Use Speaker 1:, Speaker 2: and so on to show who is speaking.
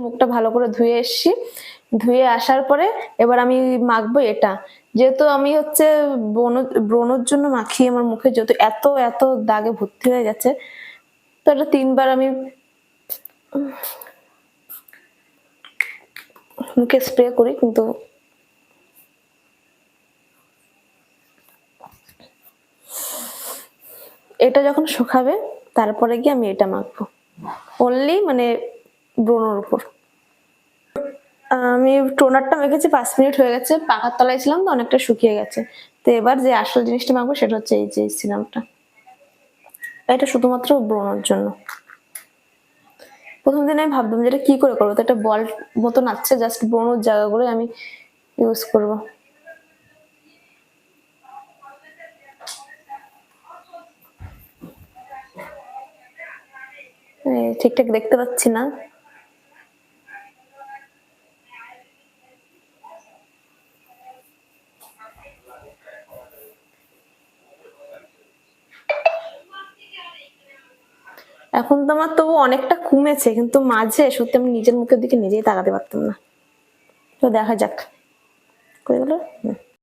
Speaker 1: মুখটা ভালো করে ধুয়ে এসছি, ধুয়ে আসার পরে এবার আমি মাখবো এটা। যেহেতু আমি হচ্ছে ব্রণর জন্য মাখি আমার মুখে, যেহেতু এত এত দাগে ভর্তি হয়ে গেছে, তো এটা 3 বার আমি মুখে স্প্রে করি, কিন্তু এটা যখন শুকাবে তারপরে গিয়ে আমি এটা মাখবো, অনলি মানে ব্রণর উপর। আমি টোনারটা মেখেছি 5 মিনিট হয়ে গেছে, পাখার তলায় ছিলাম তো অনেকটা শুকিয়ে গেছে। তো এবার যে আসল জিনিসটা মাখবো সেটা হচ্ছে এই যে সিরামটা, এটা শুধুমাত্র ব্রণর জন্য। প্রথম দিন আমি ভাবতাম যে এটা কি করে করবো, তো একটা বল মতন আছে, জাস্ট ব্রণর জায়গাগুলো আমি ইউজ করবো। ঠিকঠাক দেখতে পাচ্ছি না। এখন তো আমার তবু অনেকটা কমেছে, কিন্তু মাঝে সত্যি আমি নিজের মুখের দিকে নিজেই তাকাতে পারতাম না। তো দেখা যাক, করে গেল।